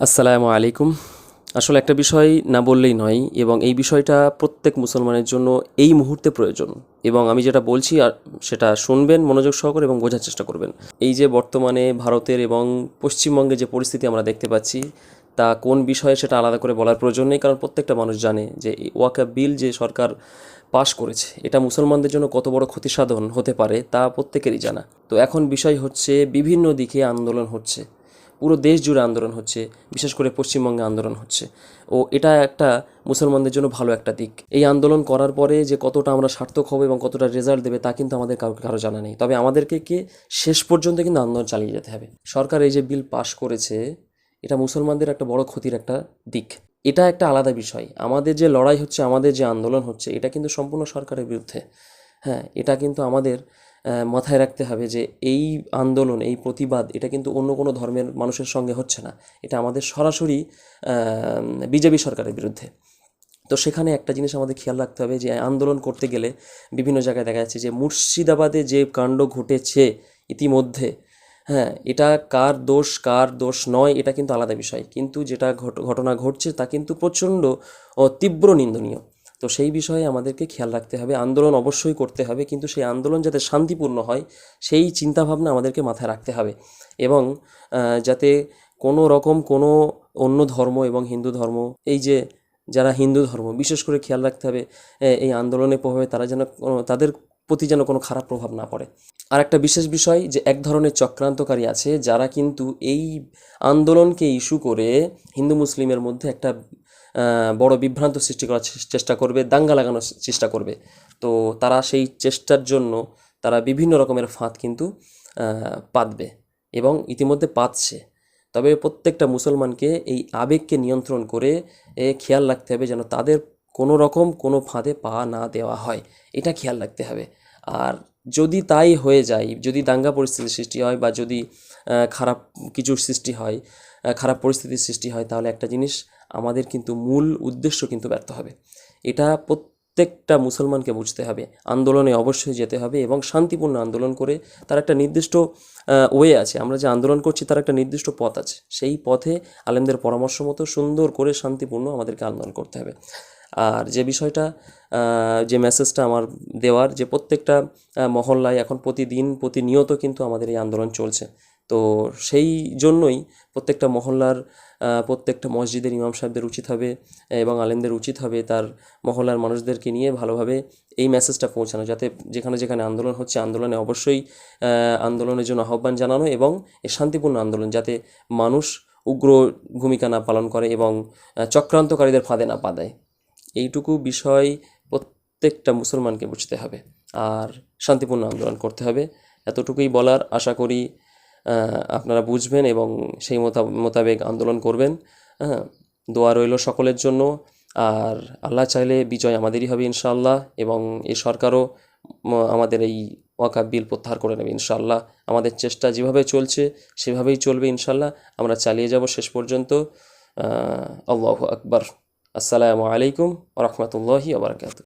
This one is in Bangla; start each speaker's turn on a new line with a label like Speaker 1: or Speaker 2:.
Speaker 1: আসসালামু আলাইকুম। আসলে একটা বিষয় না বললেই নয় এবং এই বিষয়টা প্রত্যেক মুসলমানের জন্য এই মুহূর্তে প্রয়োজন এবং আমি যেটা বলছি সেটা শুনবেন মনোযোগ সহকারে এবং বোঝার চেষ্টা করবেন। এই যে বর্তমানে ভারতের এবং পশ্চিমবঙ্গে যে পরিস্থিতি আমরা দেখতে পাচ্ছি তা কোন বিষয়ে সেটা আলাদা করে বলার প্রয়োজন নেই, কারণ প্রত্যেকটা মানুষ জানে যে এই ওয়াকফ বিল যে সরকার পাশ করেছে এটা মুসলমানদের জন্য কত বড় ক্ষতিসাধন হতে পারে তা প্রত্যেকেরই জানা। তো এখন বিষয় হচ্ছে বিভিন্ন দিকে আন্দোলন হচ্ছে, পুরো দেশ জুড়ে আন্দোলন হচ্ছে, বিশেষ করে পশ্চিমবঙ্গে আন্দোলন হচ্ছে। ও এটা একটা মুসলমানদের জন্য ভালো একটা দিক। এই আন্দোলন করার পরে যে কতটা আমরা সার্থক হব এবং কতটা রেজাল্ট দেবে তা কিন্তু আমাদের কারো জানা নেই, তবে আমাদেরকে শেষ পর্যন্ত কিন্তু আন্দোলন চালিয়ে যেতে হবে। সরকার এই যে বিল পাশ করেছে এটা মুসলমানদের একটা বড় ক্ষতির একটা দিক। এটা একটা আলাদা বিষয়। আমাদের যে লড়াই হচ্ছে, আমাদের যে আন্দোলন হচ্ছে, এটা কিন্তু সম্পূর্ণ সরকারের বিরুদ্ধে। হ্যাঁ, এটা কিন্তু আমাদের মাথায় রাখতে হবে যে এই আন্দোলন, এই প্রতিবাদ এটা কিন্তু অন্য কোনো ধর্মের মানুষের সঙ্গে হচ্ছে না, এটা আমাদের সরাসরি বিজেপি সরকারের বিরুদ্ধে। তো সেখানে একটা জিনিস আমাদের খেয়াল রাখতে হবে যে আন্দোলন করতে গেলে বিভিন্ন জায়গায় দেখা যাচ্ছে যে মুর্শিদাবাদে যে কাণ্ড ঘটেছে ইতিমধ্যে, হ্যাঁ, এটা কার দোষ নয় এটা কিন্তু আলাদা বিষয়, কিন্তু যেটা ঘটনা ঘটছে তা কিন্তু প্রচণ্ড তীব্র নিন্দনীয়। তো সেই বিষয়ে আমাদেরকে খেয়াল রাখতে হবে। আন্দোলন অবশ্যই করতে হবে, কিন্তু সেই আন্দোলন যাতে শান্তিপূর্ণ হয় সেই চিন্তাভাবনা আমাদেরকে মাথায় রাখতে হবে এবং যাতে কোনো রকম কোনো অন্য ধর্ম এবং হিন্দু ধর্ম, এই যে যারা হিন্দু ধর্ম বিশেষ করে খেয়াল রাখতে হবে এই আন্দোলনের প্রভাবে তারা যেন তাদের প্রতি যেন কোনো খারাপ প্রভাব না পড়ে। আর একটা বিশেষ বিষয় যে এক ধরনের চক্রান্তকারী আছে যারা কিন্তু এই আন্দোলনকে ইস্যু করে হিন্দু মুসলিমের মধ্যে একটা বড় বিভ্রান্ত সৃষ্টি করার চেষ্টা করবে, দাঙ্গা লাগানোর চেষ্টা করবে। তো তারা সেই চেষ্টার জন্য তারা বিভিন্ন রকমের ফাঁদ কিন্তু পাতবে এবং ইতিমধ্যে পাতছে। তবে প্রত্যেকটা মুসলমানকে এই আবেগকে নিয়ন্ত্রণ করে খেয়াল রাখতে হবে যেন তাদের কোনো রকম কোনো ফাঁদে পা না দেওয়া হয়, এটা খেয়াল রাখতে হবে। আর যদি তাই হয়ে যায়, যদি দাঙ্গা পরিস্থিতির সৃষ্টি হয় বা যদি খারাপ কিছুর সৃষ্টি হয়, খারাপ পরিস্থিতির সৃষ্টি হয়, তাহলে একটা জিনিস আমাদের কিন্তু মূল উদ্দেশ্য কিন্তু ব্যর্থ হবে। এটা প্রত্যেকটা মুসলমানকে বুঝতে হবে। আন্দোলনে অবশ্যই যেতে হবে এবং শান্তিপূর্ণ আন্দোলন করে তার একটা নির্দিষ্ট ওয়ে আছে, আমরা যে আন্দোলন করছি তার একটা নির্দিষ্ট পথ আছে, সেই পথে আলেমদের পরামর্শ মতো সুন্দর করে শান্তিপূর্ণ আমাদেরকে আন্দোলন করতে হবে। আর যে বিষয়টা যে মেসেজটা আমার দেওয়ার, যে প্রত্যেকটা মহল্লায় এখন প্রতিনিয়ত কিন্তু আমাদের এই আন্দোলন চলছে। তো সেই জন্যই প্রত্যেকটা মহল্লার প্রত্যেকটা মসজিদের ইমাম সাহেবদের উচিত হবে এবং আলেমদের উচিত হবে তার মহল্লার মানুষদেরকে নিয়ে ভালোভাবে এই মেসেজটা পৌঁছানো, যাতে যেখানে যেখানে আন্দোলন হচ্ছে আন্দোলনে অবশ্যই আন্দোলনের জন্য আহ্বান জানানো এবং এই শান্তিপূর্ণ আন্দোলন যাতে মানুষ উগ্র ভূমিকা না পালন করে এবং চক্রান্তকারীদের ফাঁদে না পা দেয়। এইটুকু বিষয় প্রত্যেকটা মুসলমানকে বুঝতে হবে আর শান্তিপূর্ণ আন্দোলন করতে হবে। এতটুকুই বলার, আশা করি আপনারা বুঝবেন এবং সেই মোতাবেক আন্দোলন করবেন। হ্যাঁ, দোয়া রইল সকলের জন্য। আর আল্লাহ চাইলে বিজয় আমাদেরই হবে ইনশাআল্লাহ এবং এই সরকারও আমাদের এই ওয়াকফ বিল প্রত্যাহার করে নেবে ইনশাআল্লাহ। আমাদের চেষ্টা যেভাবে চলছে সেভাবেই চলবে ইনশাআল্লাহ, আমরা চালিয়ে যাব শেষ পর্যন্ত। আল্লাহু আকবার। আসসালামু আলাইকুম ওয়া রাহমাতুল্লাহি ওয়া বারাকাতুহু।